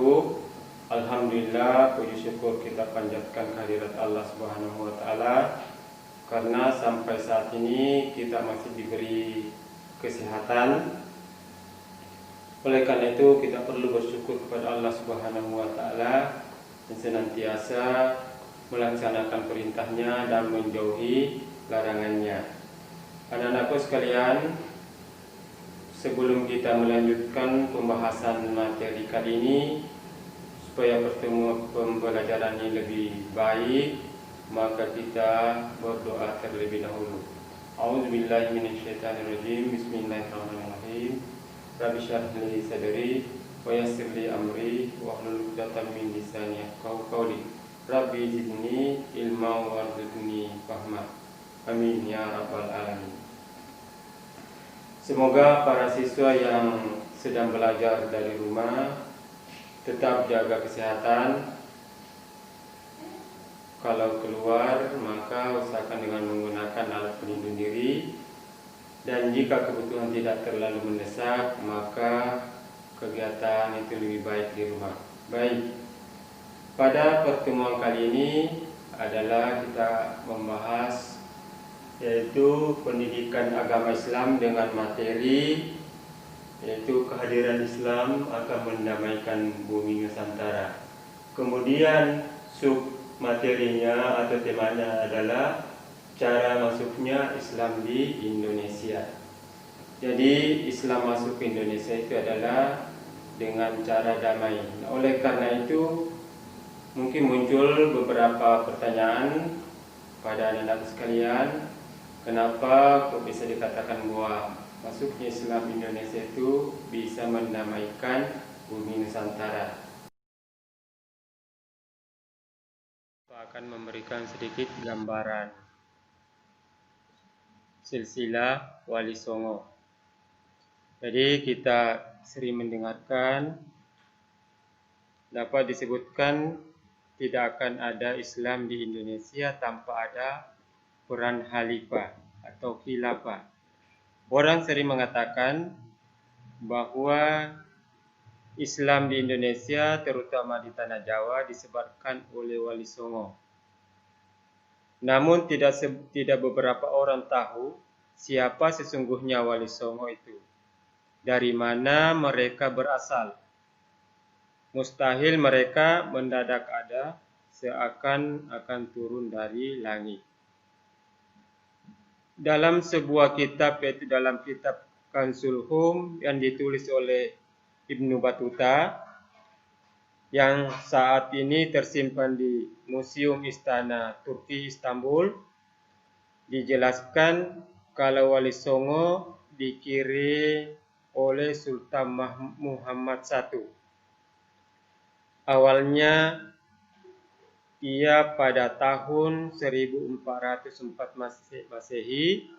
wabarakatuh. Alhamdulillah, puji syukur kita panjatkan kehadirat Allah Subhanahu wa taala karena sampai saat ini kita masih diberi kesehatan. Oleh karena itu kita perlu bersyukur kepada Allah Subhanahu wa taala yang senantiasa melaksanakan perintahnya dan menjauhi larangannya. Anak-anakku sekalian, sebelum kita melanjutkan pembahasan materi kali ini, supaya pertemuan pembelajaran ini lebih baik, maka kita berdoa terlebih dahulu. A'udzubillahi minasyaitonirrajim. Bismillahirrahmanirrahim. Rabbi shrah li sadri wa yassir li amri wahlul 'uqdatam min lisani yafqahu qawli. Rabbi zidni ilma warzuqni fahma. Amin ya rabbal alamin. Semoga para siswa yang sedang belajar dari rumah tetap jaga kesehatan. Kalau keluar maka usahakan dengan menggunakan alat pelindung diri, dan jika kebutuhan tidak terlalu mendesak maka kegiatan itu lebih baik di rumah. Baik, pada pertemuan kali ini adalah kita membahas yaitu pendidikan agama Islam dengan materi yaitu kehadiran Islam akan mendamaikan bumi Nusantara. Kemudian sub materinya atau temanya adalah cara masuknya Islam di Indonesia. Jadi Islam masuk ke Indonesia itu adalah dengan cara damai. Oleh karena itu mungkin muncul beberapa pertanyaan pada anak-anak sekalian, kenapa kok bisa dikatakan bahwa masuknya Islam Indonesia itu bisa mendamaikan bumi Nusantara? Saya akan memberikan sedikit gambaran silsilah Wali Songo. Jadi kita sering mendengarkan dapat disebutkan tidak akan ada Islam di Indonesia tanpa ada peran khalifah atau khilafah. Orang sering mengatakan bahwa Islam di Indonesia, terutama di Tanah Jawa, disebarkan oleh Wali Songo. Namun tidak beberapa orang tahu siapa sesungguhnya Wali Songo itu. Dari mana mereka berasal. Mustahil mereka mendadak ada, seakan akan turun dari langit. Dalam sebuah kitab, yaitu dalam kitab Kanzul Hum yang ditulis oleh Ibnu Battuta, yang saat ini tersimpan di Museum Istana Turki Istanbul, dijelaskan kalau Wali Songo dikirim oleh Sultan Muhammad I. Awalnya ia pada tahun 1404 Masehi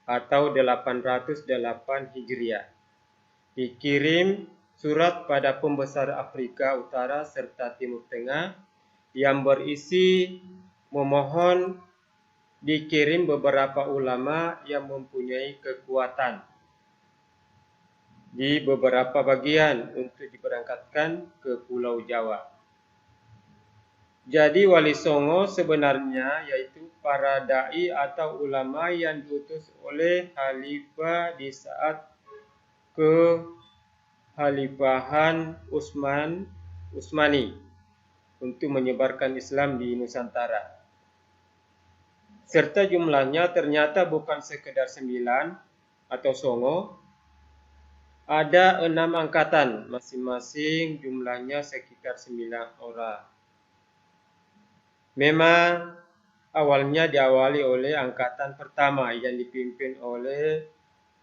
atau 808 Hijriah. Dikirim surat pada pembesar Afrika Utara serta Timur Tengah yang berisi memohon dikirim beberapa ulama yang mempunyai kekuatan di beberapa bagian untuk diberangkatkan ke Pulau Jawa. Jadi Wali Songo sebenarnya yaitu para dai atau ulama yang diutus oleh khalifah di saat kekhalifahan Utsmani untuk menyebarkan Islam di Nusantara. Serta jumlahnya ternyata bukan sekedar 9 atau songo, ada 6 angkatan, masing-masing jumlahnya sekitar 9 orang. Memang awalnya diawali oleh angkatan pertama yang dipimpin oleh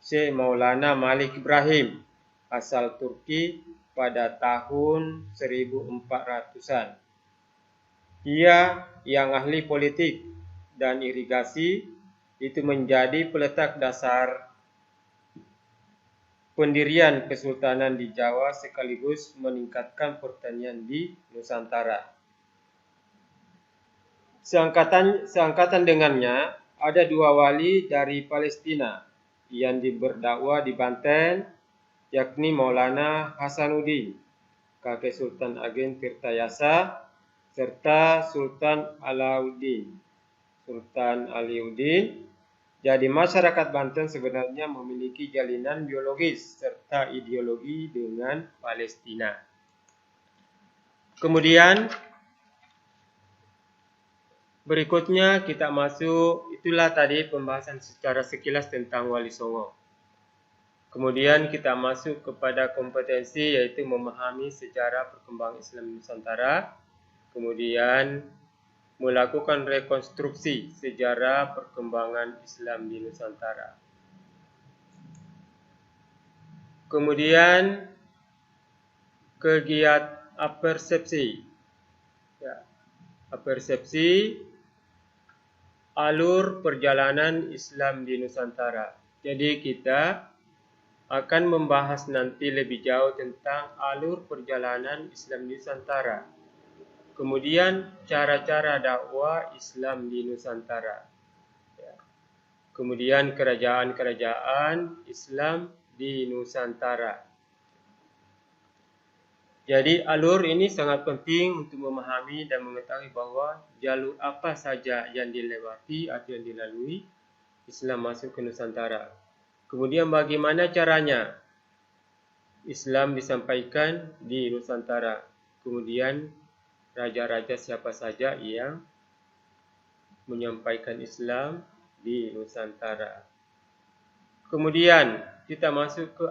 Syekh Maulana Malik Ibrahim asal Turki pada tahun 1400-an. Ia yang ahli politik dan irigasi itu menjadi peletak dasar pendirian kesultanan di Jawa sekaligus meningkatkan pertanian di Nusantara. Seangkatan dengannya ada 2 wali dari Palestina yang berdakwah di Banten, yakni Maulana Hasanuddin kakek Sultan Ageng Tirtayasa, serta Sultan Alauddin. Jadi masyarakat Banten sebenarnya memiliki jalinan biologis serta ideologi dengan Palestina. Kemudian berikutnya kita masuk, itulah tadi pembahasan secara sekilas tentang Wali Songo. Kemudian kita masuk kepada kompetensi, yaitu memahami sejarah perkembangan Islam Nusantara. Kemudian melakukan rekonstruksi sejarah perkembangan Islam di Nusantara. Kemudian kegiatan persepsi. Persepsi alur perjalanan Islam di Nusantara. Jadi kita akan membahas nanti lebih jauh tentang alur perjalanan Islam di Nusantara. Kemudian cara-cara dakwah Islam di Nusantara. Kemudian kerajaan-kerajaan Islam di Nusantara. Jadi alur ini sangat penting untuk memahami dan mengetahui bahwa jalur apa saja yang dilewati atau yang dilalui Islam masuk ke Nusantara. Kemudian bagaimana caranya Islam disampaikan di Nusantara. Kemudian raja-raja siapa saja yang menyampaikan Islam di Nusantara. Kemudian kita masuk ke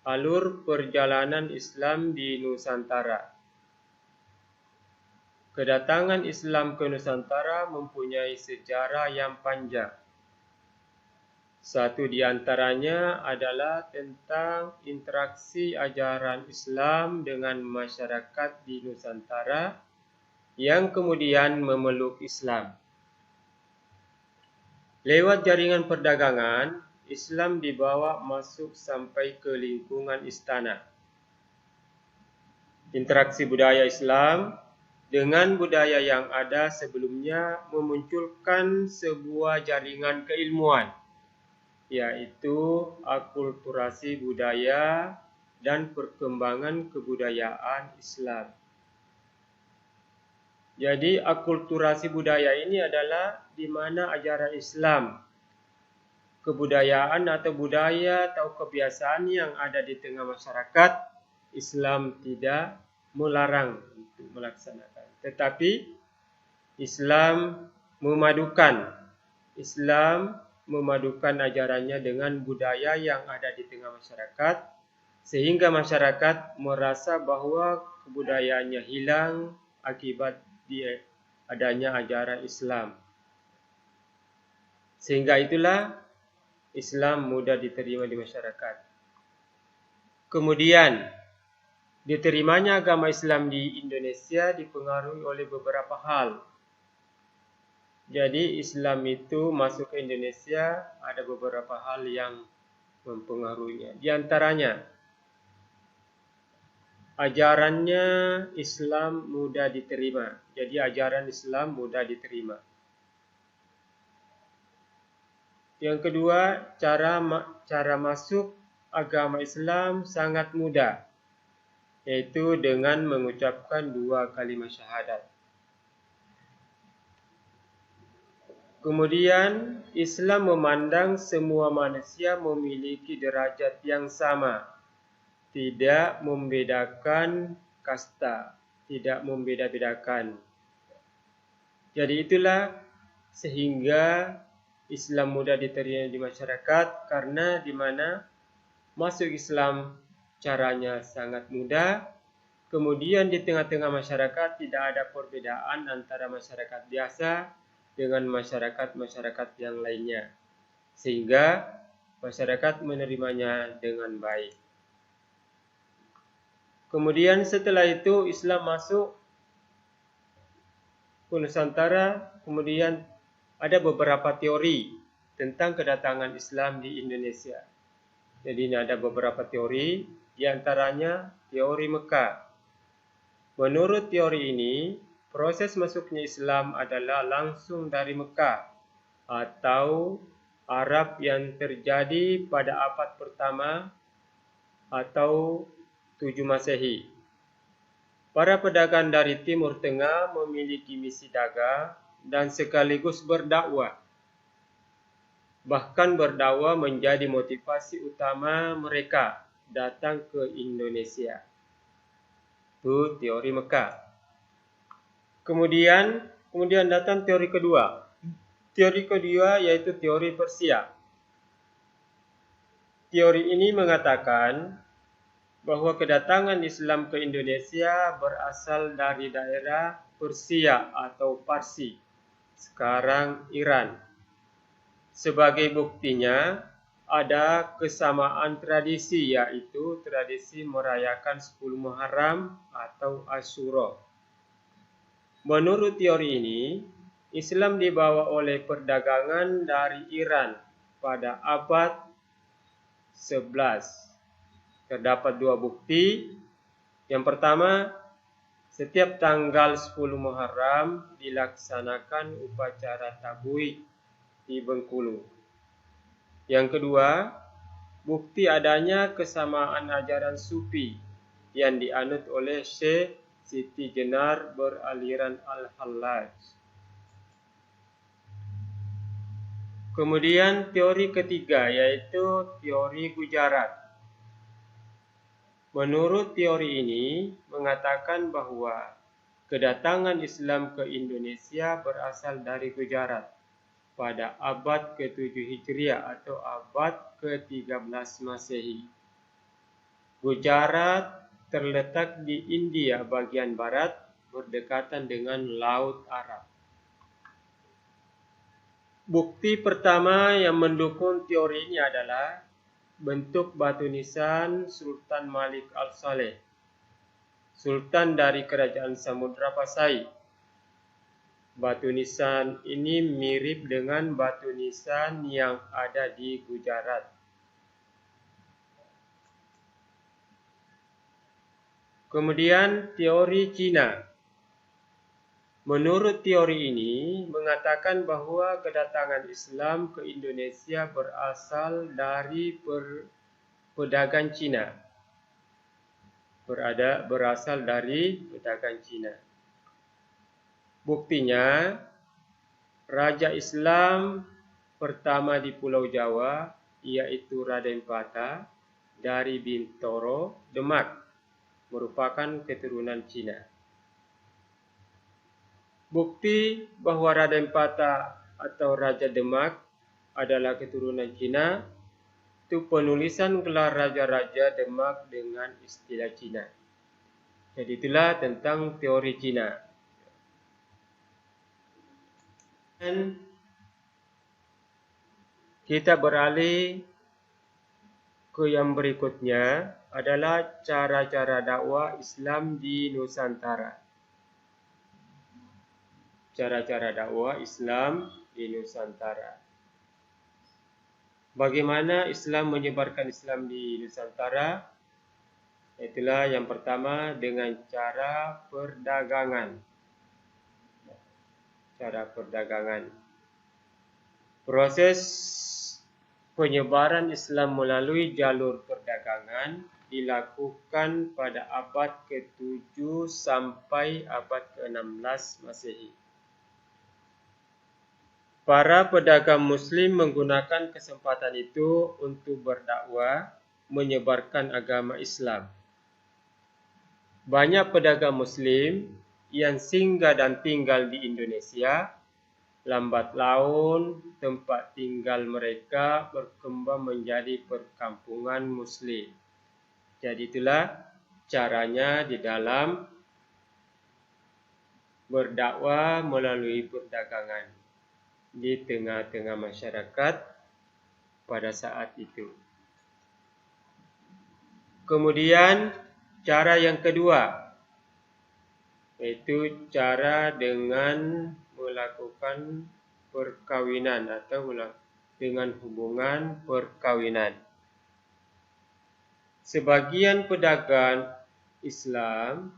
alur perjalanan Islam di Nusantara. Kedatangan Islam ke Nusantara mempunyai sejarah yang panjang. Satu di antaranya adalah tentang interaksi ajaran Islam dengan masyarakat di Nusantara yang kemudian memeluk Islam. Lewat jaringan perdagangan, Islam dibawa masuk sampai ke lingkungan istana. Interaksi budaya Islam dengan budaya yang ada sebelumnya memunculkan sebuah jaringan keilmuan, yaitu akulturasi budaya dan perkembangan kebudayaan Islam. Jadi akulturasi budaya ini adalah di mana ajaran Islam, kebudayaan atau budaya atau kebiasaan yang ada di tengah masyarakat, Islam tidak melarang untuk melaksanakan. Tetapi Islam memadukan ajarannya dengan budaya yang ada di tengah masyarakat, sehingga masyarakat merasa bahwa kebudayaannya hilang akibat adanya ajaran Islam. Sehingga itulah Islam mudah diterima di masyarakat. Kemudian diterimanya agama Islam di Indonesia dipengaruhi oleh beberapa hal. Jadi Islam itu masuk ke Indonesia ada beberapa hal yang mempengaruhinya. Di antaranya, ajarannya Islam mudah diterima. Jadi ajaran Islam mudah diterima. Yang kedua, cara masuk agama Islam sangat mudah, yaitu dengan mengucapkan 2 kalimat syahadat. Kemudian Islam memandang semua manusia memiliki derajat yang sama, tidak membedakan kasta, tidak membeda-bedakan. Jadi itulah sehingga Islam mudah diterima di masyarakat, karena di mana masuk Islam caranya sangat mudah. Kemudian di tengah-tengah masyarakat tidak ada perbedaan antara masyarakat biasa dengan masyarakat yang lainnya, sehingga masyarakat menerimanya dengan baik. Kemudian setelah itu Islam masuk ke Nusantara. Kemudian ada beberapa teori tentang kedatangan Islam di Indonesia. Jadi ini ada beberapa teori, di antaranya teori Mekah. Menurut teori ini, proses masuknya Islam adalah langsung dari Mekah atau Arab yang terjadi pada abad pertama atau Masehi. Para pedagang dari Timur Tengah memiliki misi dagang dan sekaligus berdakwah. Bahkan berdakwah menjadi motivasi utama mereka datang ke Indonesia. Itu teori Mekah. Kemudian datang teori kedua. Teori kedua yaitu teori Persia. Teori ini mengatakan bahwa kedatangan Islam ke Indonesia berasal dari daerah Persia atau Parsi, sekarang Iran. Sebagai buktinya, ada kesamaan tradisi, yaitu tradisi merayakan 10 Muharram atau Asyura. Menurut teori ini, Islam dibawa oleh perdagangan dari Iran pada abad 11. Terdapat dua bukti. Yang pertama, setiap tanggal 10 Muharram dilaksanakan upacara tabuik di Bengkulu. Yang kedua, bukti adanya kesamaan ajaran Sufi yang dianut oleh Syekh Siti Jenar beraliran Al-Hallaj. Kemudian teori ketiga yaitu teori Gujarat. Menurut teori ini mengatakan bahwa kedatangan Islam ke Indonesia berasal dari Gujarat pada abad ke-7 Hijriah atau abad ke-13 Masehi. Gujarat terletak di India bagian barat berdekatan dengan Laut Arab. Bukti pertama yang mendukung teori ini adalah bentuk batu nisan Sultan Malik Al-Saleh, Sultan dari Kerajaan Samudra Pasai. Batu nisan ini mirip dengan batu nisan yang ada di Gujarat. Kemudian teori Cina. Menurut teori ini mengatakan bahwa kedatangan Islam ke Indonesia berasal dari pedagang Cina. Berasal dari pedagang Cina. Buktinya, Raja Islam pertama di Pulau Jawa yaitu Raden Patah dari Bintoro, Demak, merupakan keturunan Cina. Bukti bahwa Raden Patah atau Raja Demak adalah keturunan Cina itu penulisan gelar raja-raja Demak dengan istilah Cina. Jadi itulah tentang teori Cina. Dan kita beralih ke yang berikutnya adalah cara-cara dakwah Islam di Nusantara. Cara-cara dakwah Islam di Nusantara. Bagaimana Islam menyebarkan Islam di Nusantara? Itulah yang pertama dengan cara perdagangan. Cara perdagangan. Proses penyebaran Islam melalui jalur perdagangan dilakukan pada abad ke-7 sampai abad ke-16 Masehi. Para pedagang Muslim menggunakan kesempatan itu untuk berdakwah, menyebarkan agama Islam. Banyak pedagang Muslim yang singgah dan tinggal di Indonesia, lambat laun tempat tinggal mereka berkembang menjadi perkampungan Muslim. Jadi itulah caranya di dalam berdakwah melalui perdagangan di tengah-tengah masyarakat pada saat itu. Kemudian cara yang kedua yaitu cara dengan melakukan perkawinan atau dengan hubungan perkawinan. Sebagian pedagang Islam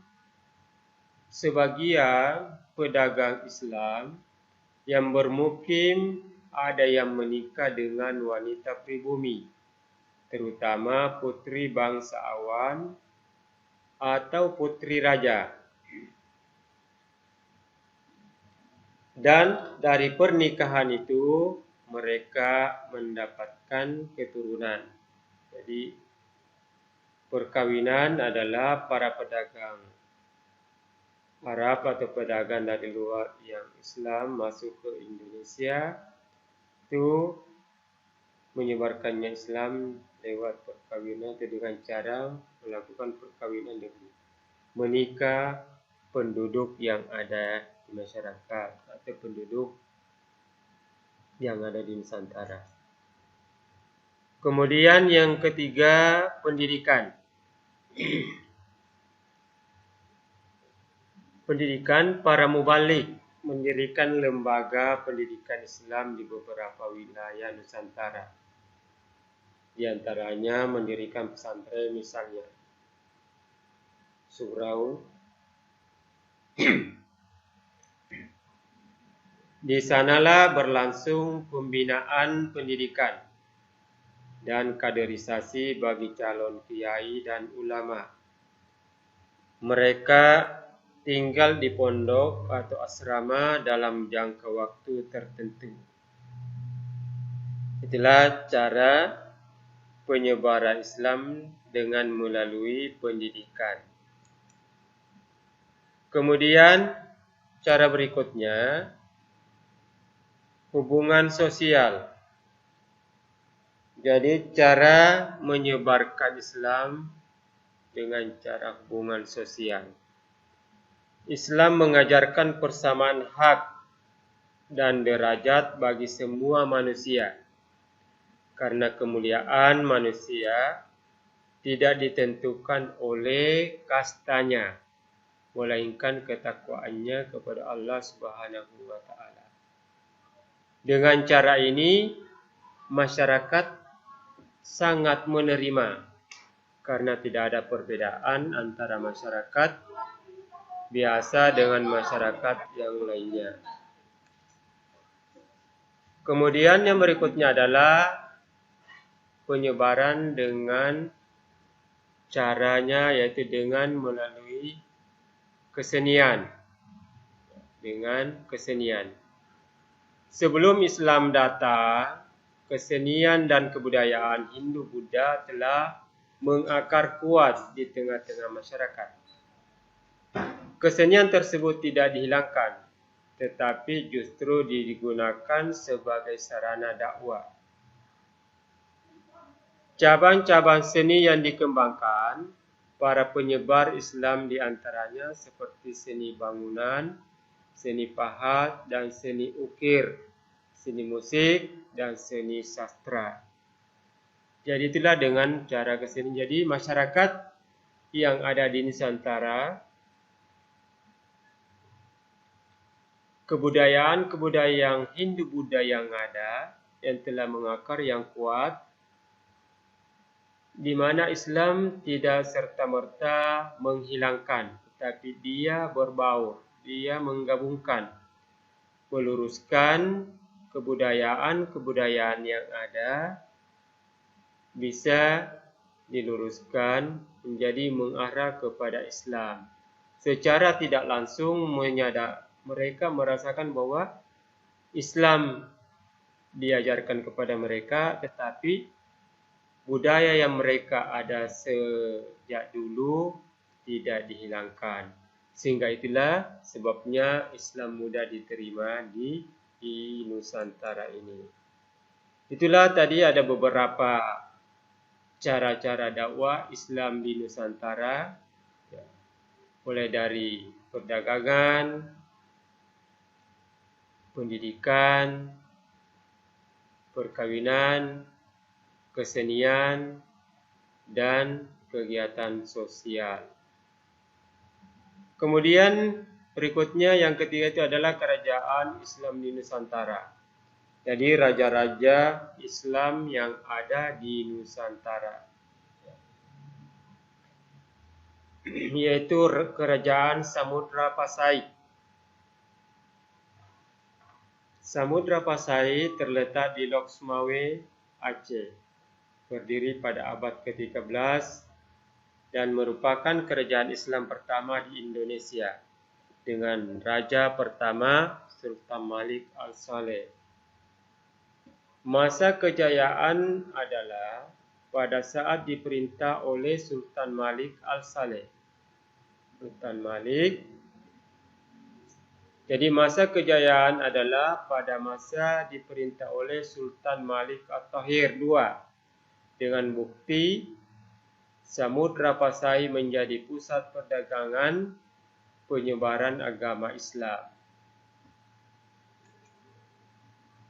yang bermukim ada yang menikah dengan wanita pribumi, terutama putri bangsa awan atau putri raja. Dan dari pernikahan itu mereka mendapatkan keturunan. Jadi perkawinan adalah para pedagang Arab atau pedagang dari luar yang Islam masuk ke Indonesia itu menyebarkannya Islam lewat perkawinan atau dengan cara melakukan perkawinan dengan menikah penduduk yang ada di masyarakat atau penduduk yang ada di Nusantara. Kemudian yang ketiga, pendidikan. Pendidikan, para mubalik mendirikan lembaga pendidikan Islam di beberapa wilayah Nusantara. Di antaranya mendirikan pesantren misalnya Surau. Di sanalah berlangsung pembinaan pendidikan dan kaderisasi bagi calon kiai dan ulama. Mereka tinggal di pondok atau asrama dalam jangka waktu tertentu. Itulah cara penyebaran Islam dengan melalui pendidikan. Kemudian cara berikutnya, hubungan sosial. Jadi cara menyebarkan Islam dengan cara hubungan sosial. Islam mengajarkan persamaan hak dan derajat bagi semua manusia. Karena kemuliaan manusia tidak ditentukan oleh kastanya, melainkan ketakwaannya kepada Allah Subhanahu wa taala. Dengan cara ini masyarakat sangat menerima karena tidak ada perbedaan antara masyarakat biasa dengan masyarakat yang lainnya. Kemudian yang berikutnya adalah penyebaran dengan caranya yaitu dengan melalui kesenian. Dengan kesenian. Sebelum Islam datang, kesenian dan kebudayaan Hindu-Buddha telah mengakar kuat di tengah-tengah masyarakat. Kesenian tersebut tidak dihilangkan, tetapi justru digunakan sebagai sarana dakwah. Cabang-cabang seni yang dikembangkan para penyebar Islam di antaranya seperti seni bangunan, seni pahat, dan seni ukir, seni musik, dan seni sastra. Jadi itulah dengan cara kesenian. Jadi masyarakat yang ada di Nusantara, kebudayaan Hindu-Buddha yang ada, yang telah mengakar yang kuat, di mana Islam tidak serta-merta menghilangkan, tetapi dia berbaur, dia menggabungkan, meluruskan kebudayaan yang ada, bisa diluruskan menjadi mengarah kepada Islam. Secara tidak langsung mereka merasakan bahwa Islam diajarkan kepada mereka, tetapi budaya yang mereka ada sejak dulu tidak dihilangkan. Sehingga itulah sebabnya Islam mudah diterima di Nusantara ini. Itulah tadi ada beberapa cara-cara dakwah Islam di Nusantara, mulai dari perdagangan, pendidikan, perkawinan, kesenian, dan kegiatan sosial. Kemudian berikutnya yang ketiga itu adalah kerajaan Islam di Nusantara. Jadi raja-raja Islam yang ada di Nusantara, yaitu kerajaan Samudra Pasai. Samudra Pasai terletak di Lok Sumawe, Aceh. Berdiri pada abad ke-13 dan merupakan kerajaan Islam pertama di Indonesia dengan Raja pertama Sultan Malik Al-Saleh. Masa kejayaan adalah pada saat diperintah oleh Sultan Malik Al-Saleh. Jadi masa kejayaan adalah pada masa diperintah oleh Sultan Malik At-Tahir II dengan bukti Samudra Pasai menjadi pusat perdagangan penyebaran agama Islam.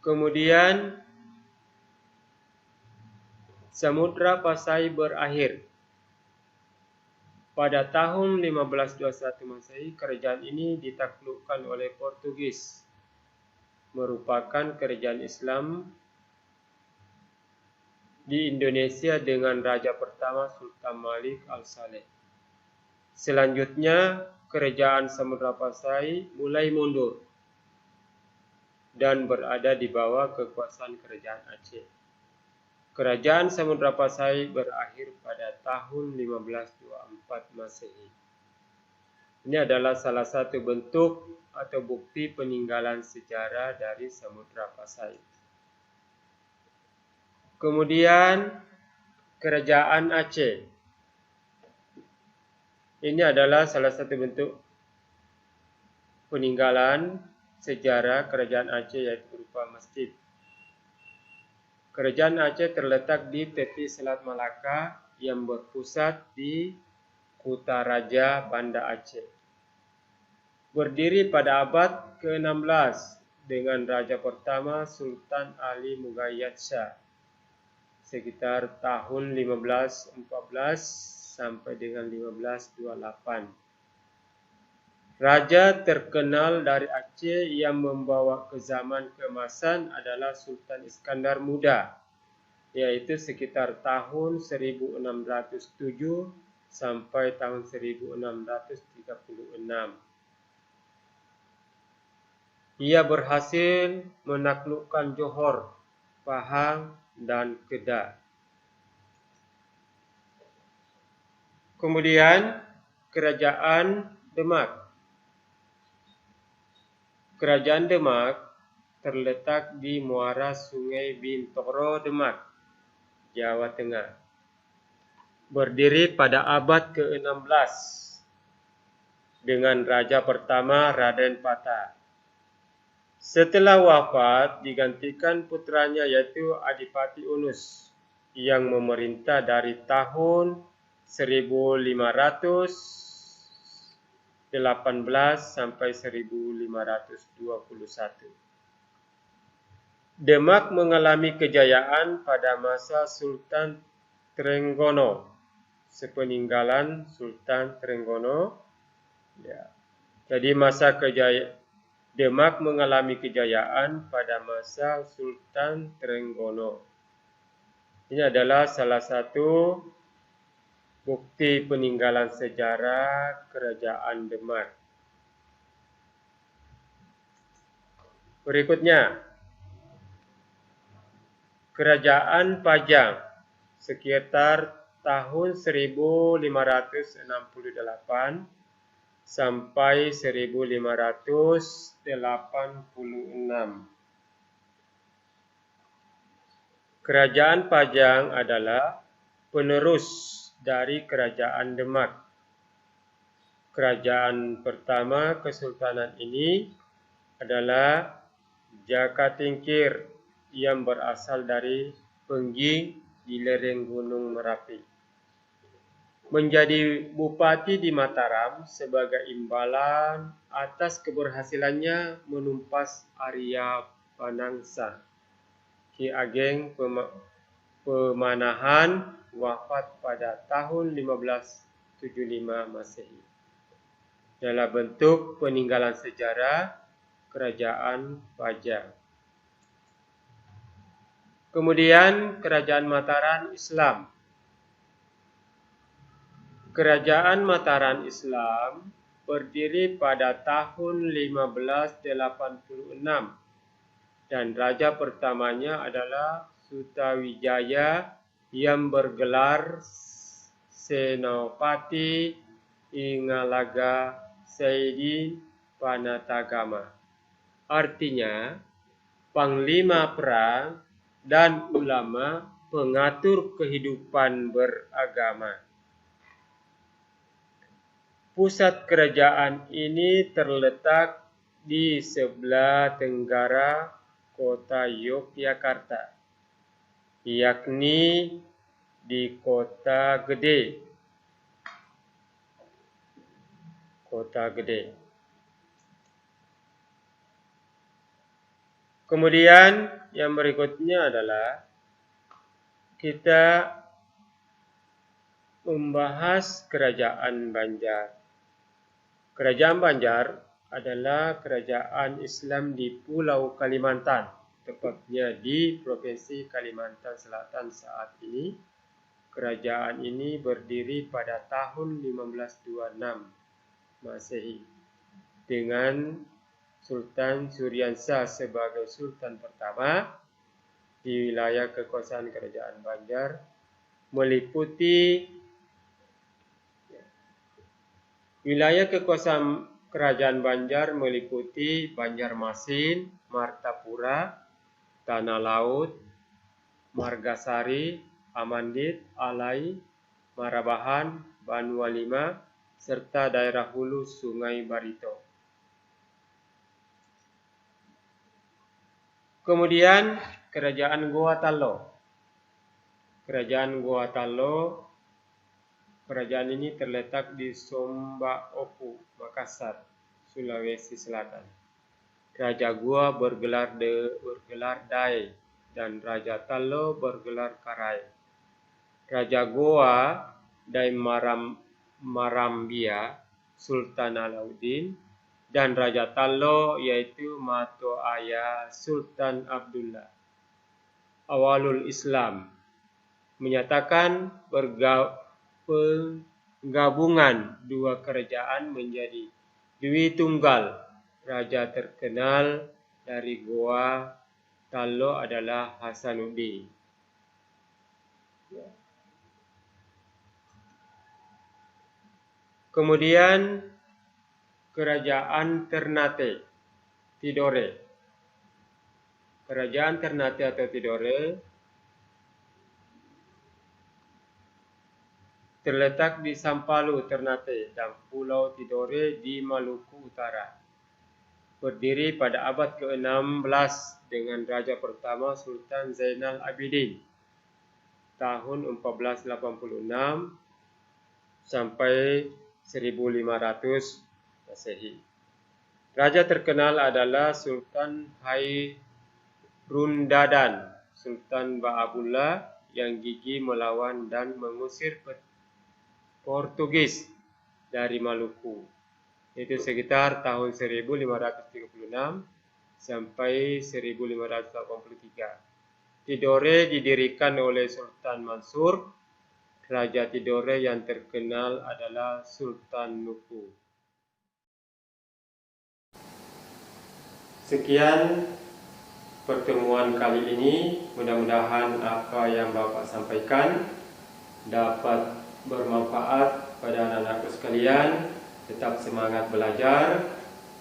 Kemudian Samudra Pasai berakhir. Pada tahun 1521 Masehi, kerajaan ini ditaklukkan oleh Portugis. Merupakan kerajaan Islam di Indonesia dengan Raja pertama Sultan Malik Al-Saleh. Selanjutnya, kerajaan Samudra Pasai mulai mundur dan berada di bawah kekuasaan kerajaan Aceh. Kerajaan Samudra Pasai berakhir pada tahun 1524 Masehi. Ini adalah salah satu bentuk atau bukti peninggalan sejarah dari Samudra Pasai. Kemudian kerajaan Aceh. Ini adalah salah satu bentuk peninggalan sejarah kerajaan Aceh yaitu berupa masjid. Kerajaan Aceh terletak di tepi Selat Malaka yang berpusat di Kutaraja, Banda Aceh. Berdiri pada abad ke-16 dengan Raja pertama Sultan Ali Mugayyad Shah sekitar tahun 1514 sampai dengan 1528. Raja terkenal dari Aceh yang membawa ke zaman keemasan adalah Sultan Iskandar Muda, yaitu sekitar tahun 1607 sampai tahun 1636. Ia berhasil menaklukkan Johor, Pahang, dan Kedah. Kemudian kerajaan Demak. Kerajaan Demak terletak di muara Sungai Bintoro, Demak, Jawa Tengah. Berdiri pada abad ke-16 dengan Raja pertama Raden Patah. Setelah wafat digantikan putranya yaitu Adipati Unus yang memerintah dari tahun 1518 sampai 1521. Demak mengalami kejayaan pada masa Sultan Trenggono, sepeninggalan Sultan Trenggono. Jadi Demak mengalami kejayaan pada masa Sultan Trenggono. Ini adalah salah satu bukti peninggalan sejarah kerajaan Demak. Berikutnya, kerajaan Pajang sekitar tahun 1568 sampai 1586. Kerajaan Pajang adalah penerus dari kerajaan Demak. Kerajaan pertama kesultanan ini adalah Jaka Tingkir yang berasal dari Pengging di lereng Gunung Merapi. Menjadi bupati di Mataram sebagai imbalan atas keberhasilannya menumpas Arya Panangsa. Ki Ageng Pemanahan wafat pada tahun 1575 Masehi. Dalam bentuk peninggalan sejarah kerajaan Pajang. Kemudian kerajaan Mataram Islam. Kerajaan Mataram Islam berdiri pada tahun 1586 dan raja pertamanya adalah Sutawijaya yang bergelar Senopati Ingalaga Saidi Panatagama. Artinya, panglima perang dan ulama pengatur kehidupan beragama. Pusat kerajaan ini terletak di sebelah tenggara kota Yogyakarta, yakni di Kota Gede. Kemudian yang berikutnya adalah kita membahas Kerajaan Banjar. Kerajaan Banjar adalah kerajaan Islam di Pulau Kalimantan, tepatnya di Provinsi Kalimantan Selatan saat ini. Kerajaan ini berdiri pada tahun 1526 Masehi dengan Sultan Suryansah sebagai Sultan pertama. Di wilayah kekuasaan Kerajaan Banjar meliputi Banjarmasin, Martapura, Tanah Laut, Margasari, Amandit, Alai, Marabahan, Banua5, serta daerah hulu Sungai Barito. Kemudian Kerajaan Goa Talo. Kerajaan ini terletak di Sombaopu, Makassar, Sulawesi Selatan. Raja Goa bergelar Dai dan Raja Talo bergelar Karai. Raja Goa Dai Marambia, Sultan Alauddin, dan Raja Talo yaitu Mato Aya Sultan Abdullah Awalul Islam menyatakan penggabungan dua kerajaan menjadi Dwi Tunggal. Raja terkenal dari Goa Talo adalah Hasanuddin. Kemudian Kerajaan Ternate Tidore. Kerajaan Ternate atau Tidore terletak di Sampalu, Ternate, dan Pulau Tidore di Maluku Utara. Berdiri pada abad ke-16 dengan Raja pertama Sultan Zainal Abidin tahun 1486 sampai 1500 Masehi. Raja terkenal adalah Sultan Hairundadan, Sultan Ba'abullah yang gigih melawan dan mengusir Portugis dari Maluku. Itu sekitar tahun 1536 sampai 1583. Tidore didirikan oleh Sultan Mansur. Raja Tidore yang terkenal adalah Sultan Nuku. Sekian pertemuan kali ini. Mudah-mudahan apa yang Bapak sampaikan dapat bermanfaat pada anak-anakku sekalian. Tetap semangat belajar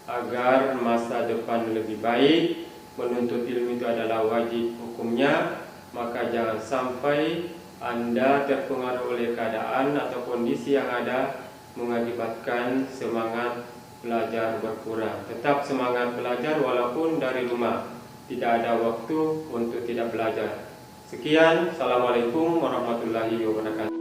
agar masa depan lebih baik. Menuntut ilmu itu adalah wajib hukumnya, maka jangan sampai Anda terpengaruh oleh keadaan atau kondisi yang ada mengakibatkan semangat belajar berkurang. Tetap semangat belajar walaupun dari rumah. Tidak ada waktu untuk tidak belajar. Sekian, Assalamualaikum warahmatullahi wabarakatuh.